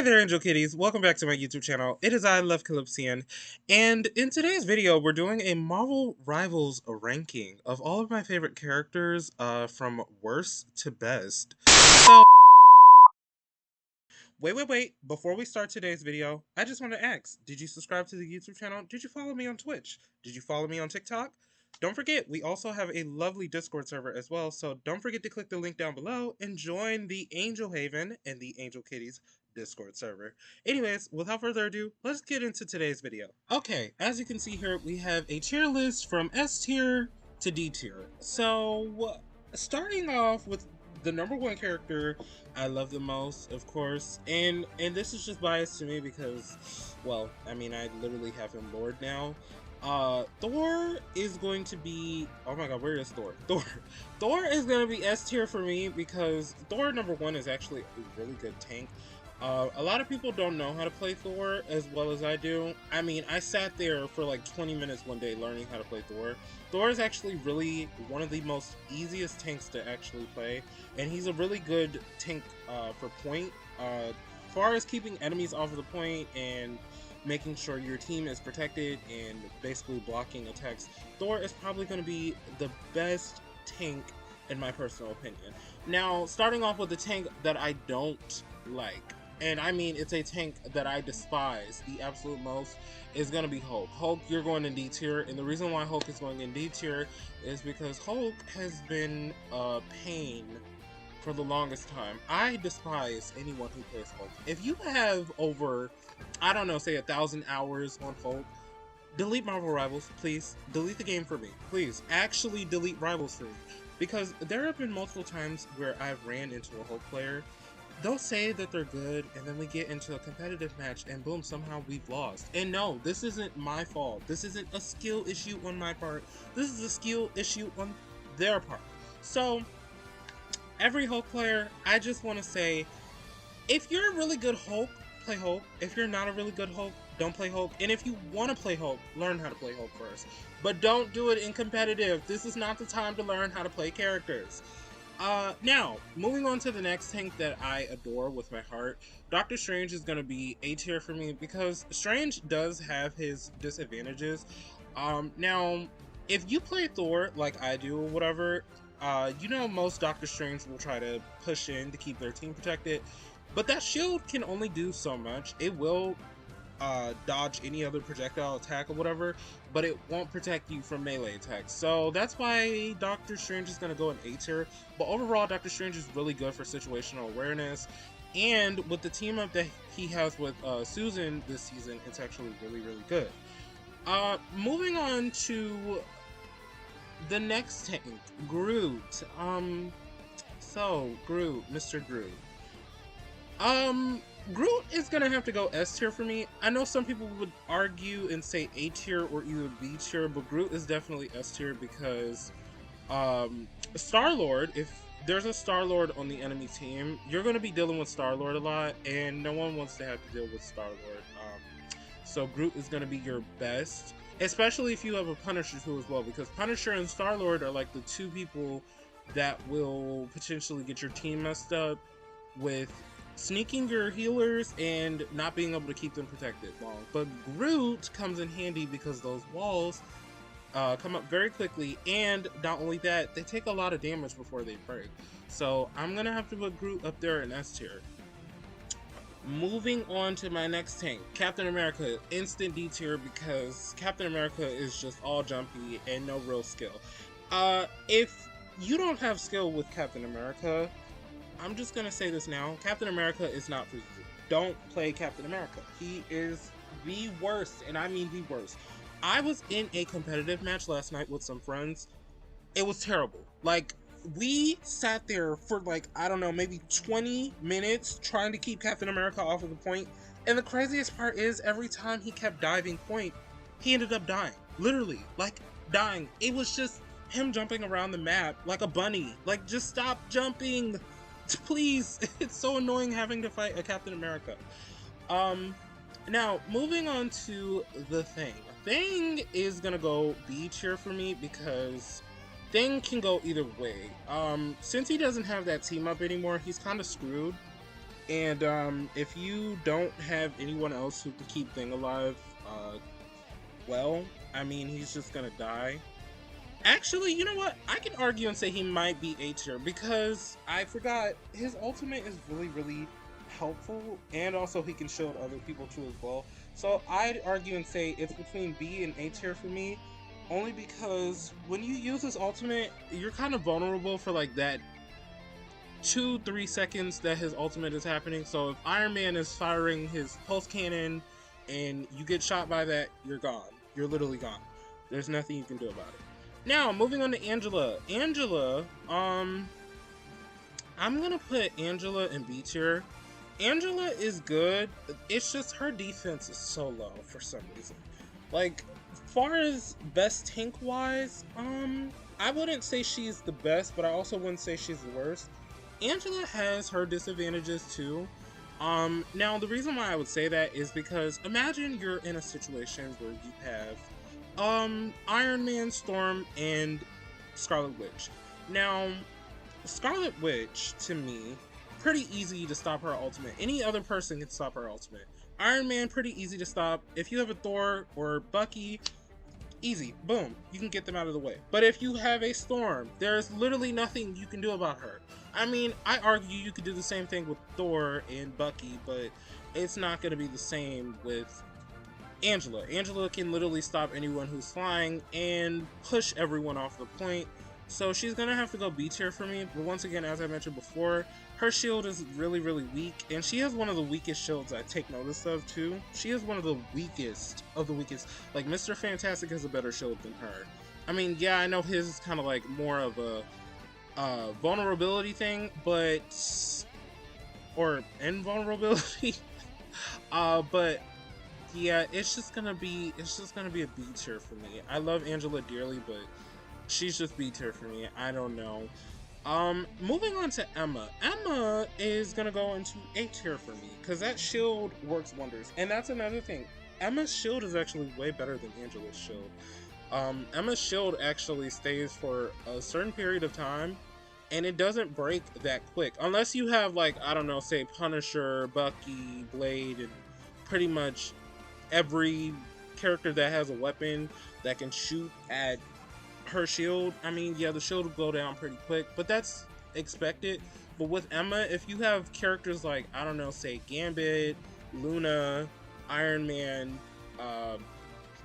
Hi there, Angel Kitties. Welcome back to my YouTube channel. It is I, Love Calypsian, and in today's video, we're doing a Marvel Rivals ranking of all of my favorite characters, from worst to best. So, wait. Before we start today's video, I just want to ask, did you subscribe to the YouTube channel? Did you follow me on Twitch? Did you follow me on TikTok? Don't forget, we also have a lovely Discord server as well, so don't forget to click the link down below and join the Angel Haven and the Angel Kitties Discord server. Anyways, without further ado, let's get into today's video. Okay, as you can see here, we have a tier list from S tier to D tier. So, starting off with the number one character I love the most, of course, and this is just biased to me because, well, I mean, I literally have him Lord now. Thor is going to be, oh my god, where is Thor? Thor is going to be S tier for me because Thor number one is actually a really good tank. A lot of people don't know how to play Thor as well as I do. I mean, I sat there for like 20 minutes one day learning how to play Thor. Thor is actually really one of the most easiest tanks to actually play, and he's a really good tank for point. As far as keeping enemies off of the point and making sure your team is protected and basically blocking attacks, Thor is probably going to be the best tank in my personal opinion. Now, starting off with the tank that I don't like, and I mean it's a tank that I despise the absolute most, is going to be Hulk. Hulk, you're going in D tier, and the reason why Hulk is going in D tier is because Hulk has been a pain for the longest time. I despise anyone who plays Hulk. If you have over, I don't know, say 1,000 hours on Hulk, delete Marvel Rivals, please. Delete the game for me. Please, actually delete Rivals for me. Because there have been multiple times where I've ran into a Hulk player. They'll say that they're good, and then we get into a competitive match, and boom, somehow we've lost. And no, this isn't my fault. This isn't a skill issue on my part. This is a skill issue on their part. So, every Hulk player, I just want to say, if you're a really good Hulk, play Hulk. If you're not a really good Hulk, don't play Hulk. And if you want to play Hulk, learn how to play Hulk first. But don't do it in competitive. This is not the time to learn how to play characters. Now, moving on to the next tank that I adore with my heart, Doctor Strange is going to be A tier for me because Strange does have his disadvantages. Now, if you play Thor like I do or whatever, you know most Doctor Strange will try to push in to keep their team protected, but that shield can only do so much. It will dodge any other projectile attack or whatever, but it won't protect you from melee attacks. So that's why Doctor Strange is going to go in A tier. But overall, Doctor Strange is really good for situational awareness, and with the team up that he has with Susan this season, it's actually really good. Moving on to the next tank, Groot. Groot, Mr. Groot. Groot is gonna have to go S tier for me. I know some people would argue and say A tier or even B tier, but Groot is definitely S tier because Star-Lord, if there's a Star-Lord on the enemy team, you're gonna be dealing with Star-Lord a lot, and no one wants to have to deal with Star-Lord. So Groot is gonna be your best, especially if you have a Punisher too as well, because Punisher and Star-Lord are like the two people that will potentially get your team messed up with sneaking your healers and not being able to keep them protected long. But Groot comes in handy because those walls come up very quickly, and not only that, they take a lot of damage before they break. So I'm gonna have to put Groot up there in S tier. Moving on to my next tank, Captain America, instant D tier because Captain America is just all jumpy and no real skill. If you don't have skill with Captain America, I'm just gonna say this now, Captain America is not for you. Don't play Captain America. He is the worst, and I mean the worst. I was in a competitive match last night with some friends. It was terrible. Like, we sat there for like, I don't know, maybe 20 minutes trying to keep Captain America off of the point. And the craziest part is every time he kept diving point, he ended up dying. Literally, like, dying. It was just him jumping around the map like a bunny. Like, just stop jumping. Please, it's so annoying having to fight a Captain America. Now, moving on to the Thing. Thing is gonna go B tier for me because Thing can go either way. Since he doesn't have that team up anymore, he's kind of screwed. And if you don't have anyone else who can keep Thing alive, well, I mean, he's just gonna die. Actually, you know what? I can argue and say he might be A tier because I forgot his ultimate is really, really helpful, and also he can shield other people too as well. So I'd argue and say it's between B and A tier for me, only because when you use his ultimate, you're kind of vulnerable for like that 2-3 seconds that his ultimate is happening. So if Iron Man is firing his pulse cannon and you get shot by that, you're gone. You're literally gone. There's nothing you can do about it. Now, moving on to Angela. Angela, I'm gonna put Angela in B tier. Angela is good. It's just her defense is so low for some reason. Like, far as best tank wise, I wouldn't say she's the best, but I also wouldn't say she's the worst. Angela has her disadvantages too. Now the reason why I would say that is because imagine you're in a situation where you have Iron Man, Storm, and Scarlet Witch. Now, Scarlet Witch, to me, pretty easy to stop her ultimate. Any other person can stop her ultimate. Iron Man, pretty easy to stop. If you have a Thor or Bucky, easy, boom, you can get them out of the way. But if you have a Storm, there's literally nothing you can do about her. I mean, I argue you could do the same thing with Thor and Bucky, but it's not going to be the same with Angela. Angela can literally stop anyone who's flying and push everyone off the point. So she's going to have to go B tier for me. But once again, as I mentioned before, her shield is really, really weak. And she has one of the weakest shields I take notice of too. She is one of the weakest of the weakest. Like, Mr. Fantastic has a better shield than her. I mean, yeah, I know his is kind of like more of a vulnerability thing, but or invulnerability. But yeah, it's just gonna be a B tier for me. I love Angela dearly, but she's just B tier for me. I don't know. Moving on to Emma. Emma is gonna go into A tier for me because that shield works wonders, and that's another thing. Emma's shield is actually way better than Angela's shield. Emma's shield actually stays for a certain period of time, and it doesn't break that quick. Unless you have, like, I don't know, say Punisher, Bucky, Blade, and pretty much every character that has a weapon that can shoot at her shield. I mean, yeah, the shield will go down pretty quick, but that's expected. But with Emma, if you have characters like, I don't know, say Gambit, Luna, Iron Man,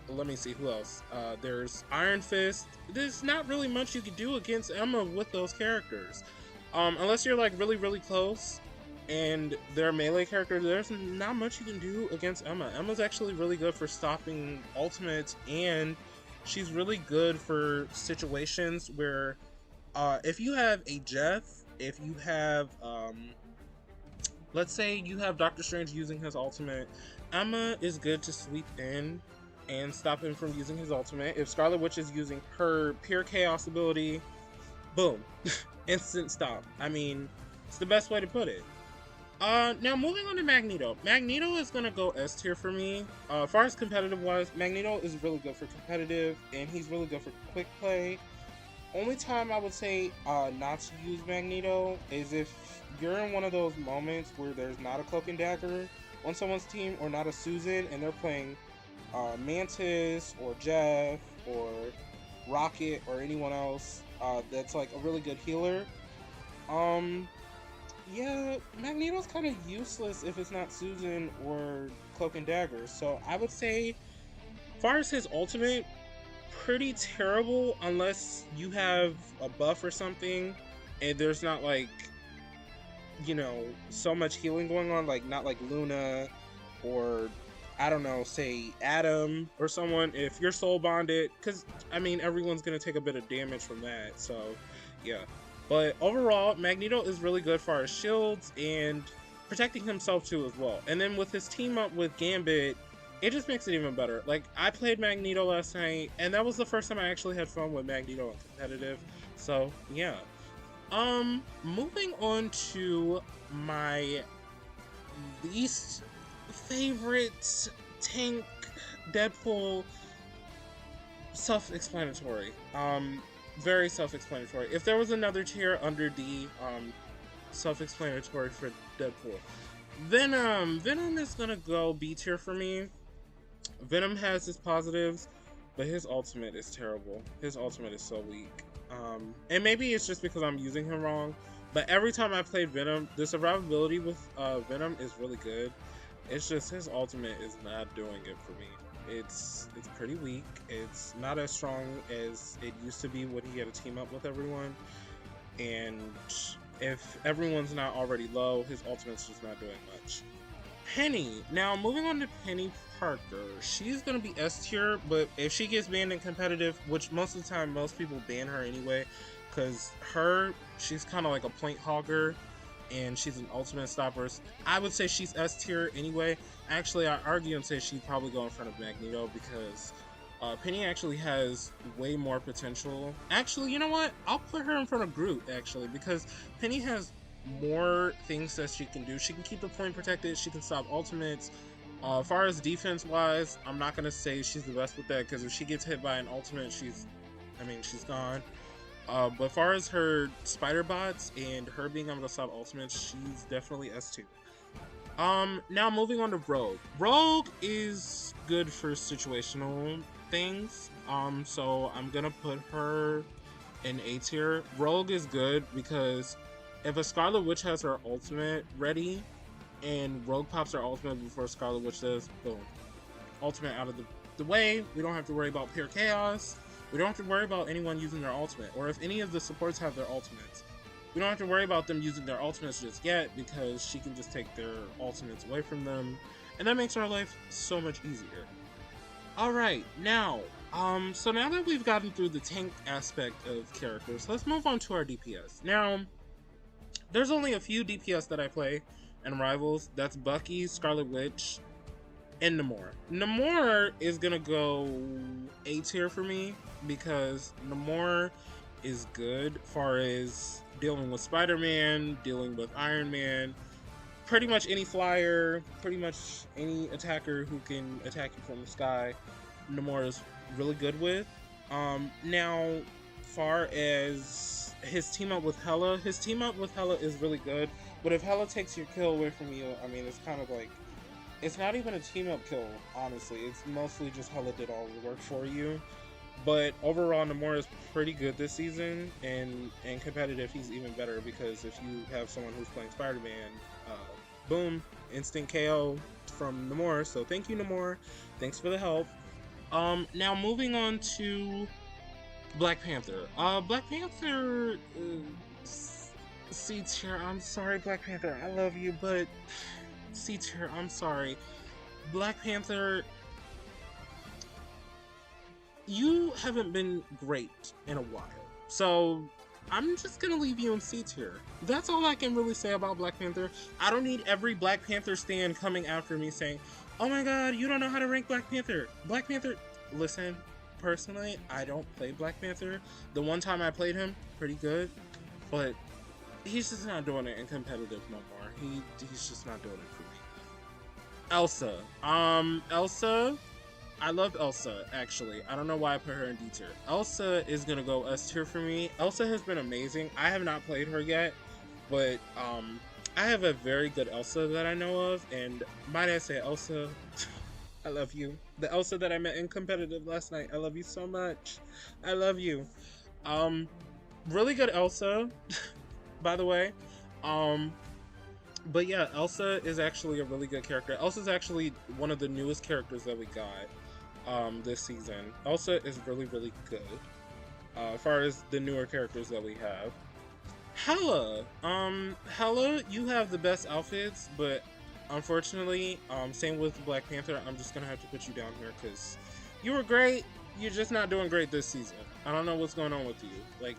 let me see who else. There's Iron Fist. There's not really much you can do against Emma with those characters. Unless you're like really, really close and they're melee characters, there's not much you can do against Emma. Emma's actually really good for stopping ultimates, and she's really good for situations where if you have a Jeff, if you have, let's say you have Doctor Strange using his ultimate, Emma is good to sweep in and stop him from using his ultimate. If Scarlet Witch is using her pure chaos ability, boom, instant stop. I mean, it's the best way to put it. Now moving on to Magneto. Magneto is gonna go S tier for me. As far as competitive wise, Magneto is really good for competitive, and he's really good for quick play. Only time I would say not to use Magneto is if you're in one of those moments where there's not a Cloak and Dagger on someone's team, or not a Susan, and they're playing Mantis or Jeff or Rocket or anyone else that's like a really good healer. Yeah, Magneto's kind of useless if it's not Susan or Cloak and Dagger. So I would say, as far as his ultimate, pretty terrible unless you have a buff or something and there's not, like, you know, so much healing going on, like not like Luna or, I don't know, say Adam or someone. If you're soul bonded, because I mean everyone's gonna take a bit of damage from that, so yeah. But overall, Magneto is really good for our shields and protecting himself too as well. And then with his team up with Gambit, it just makes it even better. Like, I played Magneto last night, and that was the first time I actually had fun with Magneto in competitive. So yeah. Moving on to my least favorite tank, Deadpool. Self-explanatory. Very self-explanatory. If there was another tier under D, self-explanatory for Deadpool. Venom is gonna go B tier for me. Venom has his positives, but his ultimate is terrible. His ultimate is so weak. And maybe it's just because I'm using him wrong, but every time I played Venom, the survivability with Venom is really good. It's just his ultimate is not doing it for me. It's pretty weak. It's not as strong as it used to be when he had to team up with everyone. And if everyone's not already low, his ultimate's just not doing much. Penny. Now, moving on to Penny Parker. She's going to be S tier, but if she gets banned in competitive, which most of the time, most people ban her anyway, because she's kind of like a point hogger, and she's an ultimate stopper. I would say she's S tier anyway. Actually, I argue and say she'd probably go in front of Magneto, because Penny actually has way more potential. Actually, you know what? I'll put her in front of Groot, actually, because Penny has more things that she can do. She can keep the point protected. She can stop ultimates. As far as defense wise, I'm not gonna say she's the best with that, because if she gets hit by an ultimate, she's gone. But as far as her spider bots and her being able to stop ultimates, she's definitely S2. Now moving on to Rogue. Rogue is good for situational things. So I'm gonna put her in A tier. Rogue is good because if a Scarlet Witch has her ultimate ready and Rogue pops her ultimate before Scarlet Witch does, boom. Ultimate out of the way. We don't have to worry about pure chaos. We don't have to worry about anyone using their ultimate. Or if any of the supports have their ultimates, we don't have to worry about them using their ultimates just yet, because she can just take their ultimates away from them. And that makes our life so much easier. Alright, now, so now that we've gotten through the tank aspect of characters, let's move on to our DPS. Now, there's only a few DPS that I play in Rivals. That's Bucky, Scarlet Witch, and Namor. Namor is gonna go A tier for me, because Namor is good as far as dealing with Spider-Man, dealing with Iron Man, pretty much any flyer, pretty much any attacker who can attack you from the sky. Namor is really good with. Now, far as his team up with Hela is really good, but if Hela takes your kill away from you, I mean, it's kind of like, it's not even a team up kill, honestly. It's mostly just Hela did all the work for you. But overall, Namor is pretty good this season, and in competitive, he's even better, because if you have someone who's playing Spider-Man, boom, instant KO from Namor. So thank you, Namor. Thanks for the help. Now moving on to Black Panther. Black Panther, C tier. I'm sorry, Black Panther. I love you, but C tier. I'm sorry, Black Panther. You haven't been great in a while, so I'm just gonna leave you in C tier. That's all I can really say about Black Panther. I don't need every Black Panther stan coming after me saying, oh my god, you don't know how to rank Black Panther. Black Panther, listen, personally, I don't play Black Panther. The one time I played him, pretty good, but he's just not doing it in competitive no more. He's just not doing it for me. Elsa. Elsa, I love Elsa, actually. I don't know why I put her in D tier. Elsa is gonna go S tier for me. Elsa has been amazing. I have not played her yet, but I have a very good Elsa that I know of, and might I say, Elsa, I love you. The Elsa that I met in competitive last night, I love you so much. I love you. Really good Elsa, by the way. But yeah, Elsa is actually a really good character. Elsa's actually one of the newest characters that we got this season. Elsa is really, really good as far as the newer characters that we have. Hela. Hela, you have the best outfits, but unfortunately, same with Black Panther, I'm just gonna have to put you down here, because you were great, you're just not doing great this season. I don't know what's going on with you. Like,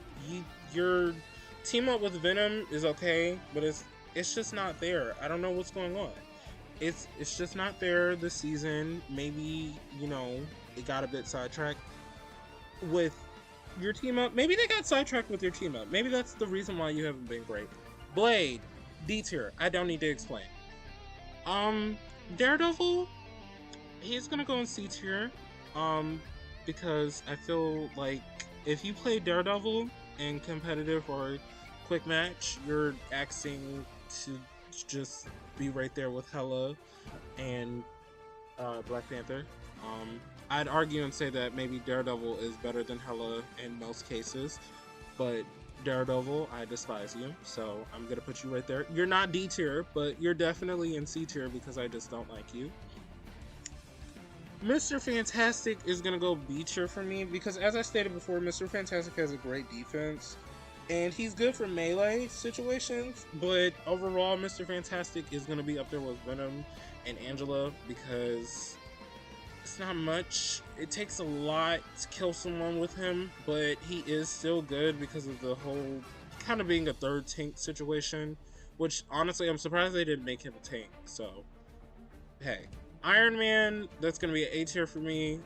your team up with Venom is okay, but it's just not there. I don't know what's going on. It's just not there this season. Maybe, you know, it got a bit sidetracked with your team up. Maybe they got sidetracked with your team up. Maybe that's the reason why you haven't been great. Blade, D tier. I don't need to explain. Daredevil, he's gonna go in C tier. Because I feel like if you play Daredevil in competitive or quick match, you're asking to just be right there with Hela and Black Panther. I'd argue and say that maybe Daredevil is better than Hela in most cases, but Daredevil, I despise you, so I'm gonna put you right there. You're not D tier, but you're definitely in C tier because I just don't like you. Mr. Fantastic is gonna go B tier for me because, as I stated before, Mr. Fantastic has a great defense and he's good for melee situations, but overall Mr. Fantastic is gonna be up there with Venom and Angela because it's not much. It takes a lot to kill someone with him, but he is still good because of the whole kind of being a third tank situation, which honestly I'm surprised they didn't make him a tank. So hey, Iron Man, that's gonna be an A tier for me,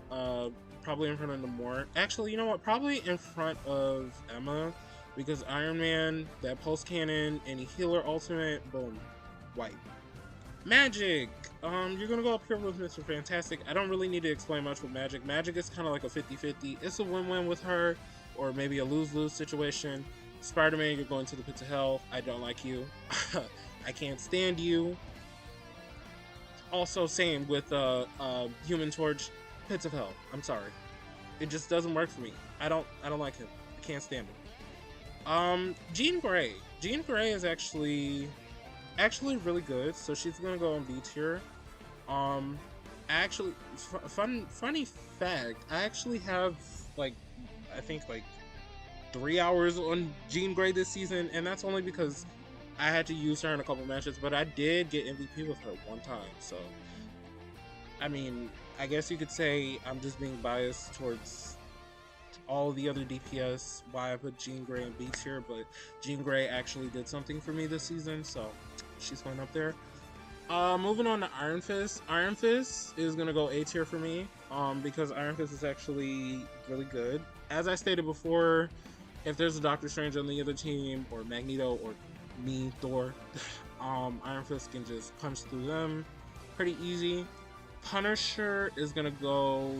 probably in front of Namor. Actually, you know what, probably in front of Emma, because Iron Man, that pulse cannon, any healer ultimate, boom, white. Magic, you're gonna go up here with Mr. Fantastic. I don't really need to explain much with Magic. Magic is kind of like a 50-50. It's a win-win with her, or maybe a lose-lose situation. Spider-Man, you're going to the pits of hell. I don't like you. I can't stand you. Also, same with Human Torch, pits of hell. I'm sorry, it just doesn't work for me. I don't like him. I can't stand him. Jean Grey. Jean Grey is actually really good, so she's gonna go on B tier. Actually, funny fact, I actually have I think 3 hours on Jean Grey this season, and that's only because I had to use her in a couple matches, but I did get MVP with her one time, so I mean, I guess you could say I'm just being biased towards all the other DPS, why I put Jean Grey in B tier, but Jean Grey actually did something for me this season, so she's going up there. Moving on to Iron Fist. Iron Fist is gonna go A tier for me, because Iron Fist is actually really good. As I stated before, if there's a Doctor Strange on the other team, or Magneto, or me, Thor, Iron Fist can just punch through them pretty easy. Punisher is gonna go...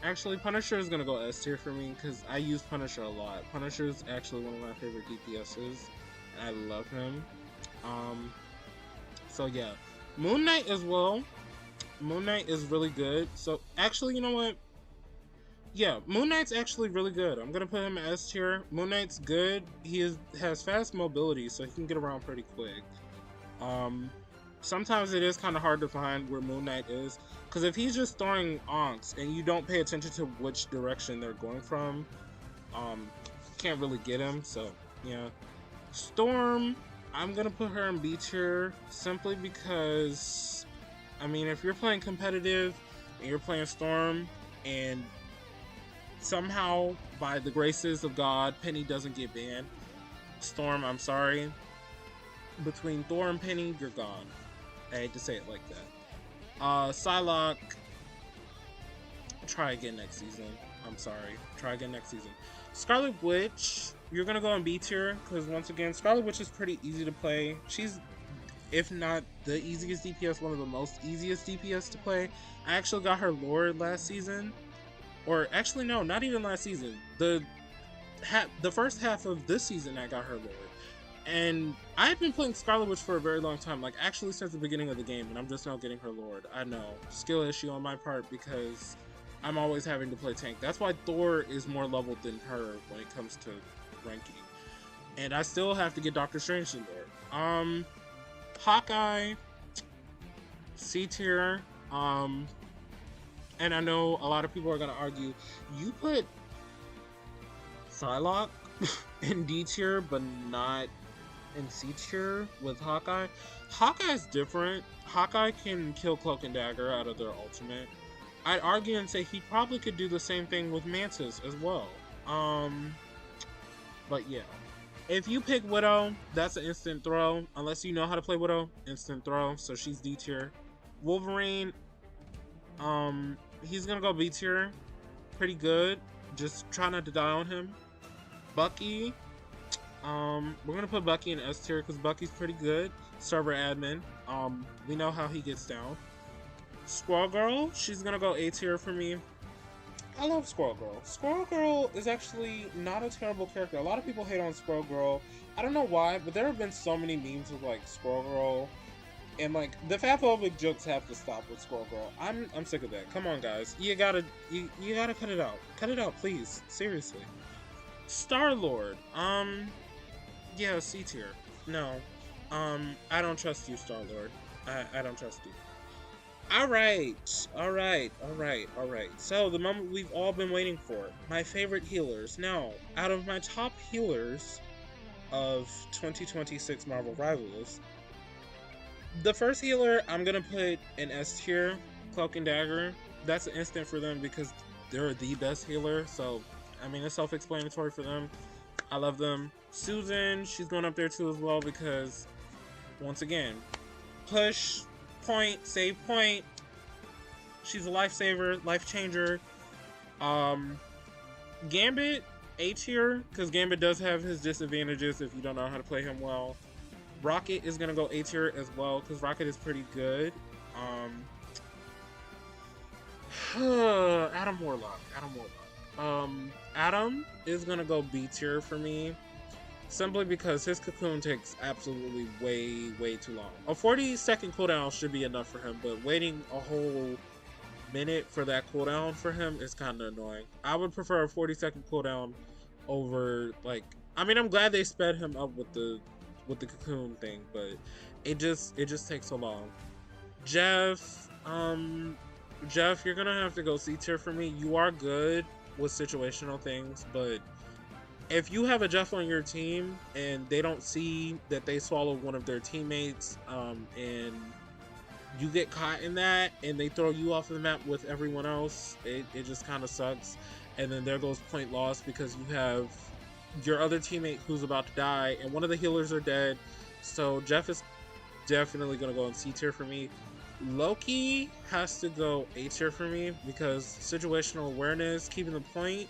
Actually, Punisher is gonna go S tier for me because I use Punisher a lot. Punisher is actually one of my favorite DPSs, and I love him. So yeah, Moon Knight as well. Moon Knight is really good. So actually, you know what? Yeah, Moon Knight's actually really good. I'm gonna put him in S tier. Moon Knight's good. He has fast mobility, so he can get around pretty quick. Sometimes it is kind of hard to find where Moon Knight is, because if he's just throwing onks and you don't pay attention to which direction they're going from, can't really get him. So yeah, Storm, I'm gonna put her in B tier simply because, I mean, if you're playing competitive and you're playing Storm and somehow by the graces of God Penny doesn't get banned, Storm, I'm sorry, between Thor and Penny, you're gone. I hate to say it like that. Psylocke, try again next season. I'm sorry, try again next season. Scarlet Witch, you're gonna go on B tier because, once again, Scarlet Witch is pretty easy to play. She's, if not the easiest DPS, one of the most easiest DPS to play. I actually got her Lord last season, or actually no, not even last season. The first half of this season I got her Lord. And I've been playing Scarlet Witch for a very long time, like actually since the beginning of the game, and I'm just now getting her Lord. I know, skill issue on my part because I'm always having to play tank. That's why Thor is more leveled than her when it comes to ranking. And I still have to get Doctor Strange in there. Hawkeye, C tier. And I know a lot of people are gonna argue, you put Psylocke in D tier, but not in C tier with Hawkeye. Hawkeye's different. Hawkeye can kill Cloak and Dagger out of their ultimate. I'd argue and say he probably could do the same thing with Mantis as well. But yeah, if you pick Widow, that's an instant throw. Unless you know how to play Widow, instant throw. So she's D tier. Wolverine, he's gonna go B tier. Pretty good. Just try not to die on him. Bucky, we're gonna put Bucky in S tier because Bucky's pretty good. Server admin, we know how he gets down. Squirrel Girl, she's gonna go A tier for me. I love Squirrel Girl. Squirrel Girl is actually not a terrible character. A lot of people hate on Squirrel Girl. I don't know why, but there have been so many memes with like Squirrel Girl, and like the fatphobic jokes have to stop with Squirrel Girl. I'm sick of that. Come on, guys, you gotta cut it out. Cut it out, please. Seriously. Star Lord. Yeah, C tier. No. I don't trust you, Star Lord. I don't trust you. Alright. So, the moment we've all been waiting for. My favorite healers. Now, out of my top healers of 2026 Marvel Rivals, the first healer I'm gonna put in S tier, Cloak and Dagger. That's an instant for them because they're the best healer. So, I mean, it's self-explanatory for them. I love them. Susan, she's going up there too as well because, once again, push, point, save point. She's a lifesaver, life changer. Gambit, A tier, because Gambit does have his disadvantages if you don't know how to play him well. Rocket is gonna go A tier as well because Rocket is pretty good. Adam Warlock. Adam is gonna go B tier for me. Simply because his cocoon takes absolutely way too long. A 40-second cooldown should be enough for him, but waiting a whole minute for that cooldown for him is kind of annoying. I would prefer a 40-second cooldown over, like, I mean, I'm glad they sped him up with the cocoon thing, but it just takes so long. Jeff, you're gonna have to go C tier for me. You are good with situational things, but if you have a Jeff on your team and they don't see that they swallowed one of their teammates, and you get caught in that and they throw you off the map with everyone else, it just kind of sucks. And then there goes point loss because you have your other teammate who's about to die and one of the healers are dead. So Jeff is definitely going to go in C tier for me. Loki has to go A tier for me because situational awareness, keeping the point,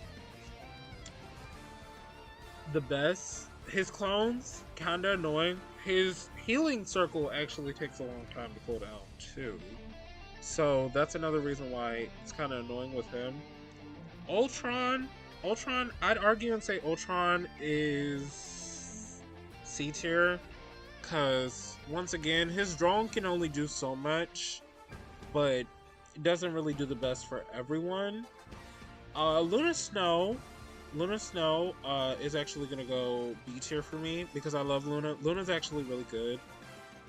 the best. His clones, kinda annoying. His healing circle actually takes a long time to pull down too. So that's another reason why it's kinda annoying with him. Ultron, I'd argue and say Ultron is C tier. Cause once again, his drone can only do so much, but it doesn't really do the best for everyone. Luna Snow is actually gonna go B tier for me because I love Luna. Luna's actually really good.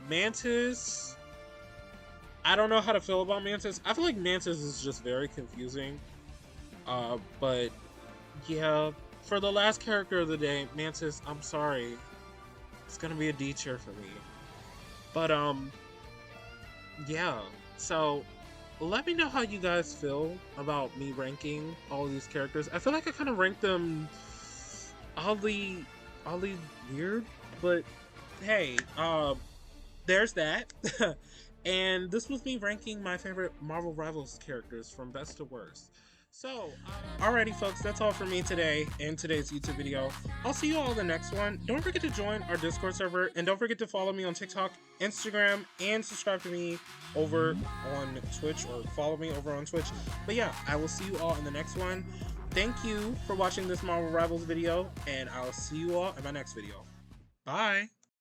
Mantis, I don't know how to feel about Mantis. I feel like Mantis is just very confusing. But yeah, for the last character of the day, Mantis, I'm sorry, it's gonna be a D tier for me. But yeah. So let me know how you guys feel about me ranking all of these characters. I feel like I kind of ranked them oddly weird, but hey, there's that. And this was me ranking my favorite Marvel Rivals characters from best to worst. So, alrighty folks, that's all for me today in today's YouTube video. I'll see you all in the next one. Don't forget to join our Discord server, and don't forget to follow me on TikTok, Instagram, and subscribe to me over on Twitch, or follow me over on Twitch. But yeah, I will see you all in the next one. Thank you for watching this Marvel Rivals video, and I'll see you all in my next video. Bye!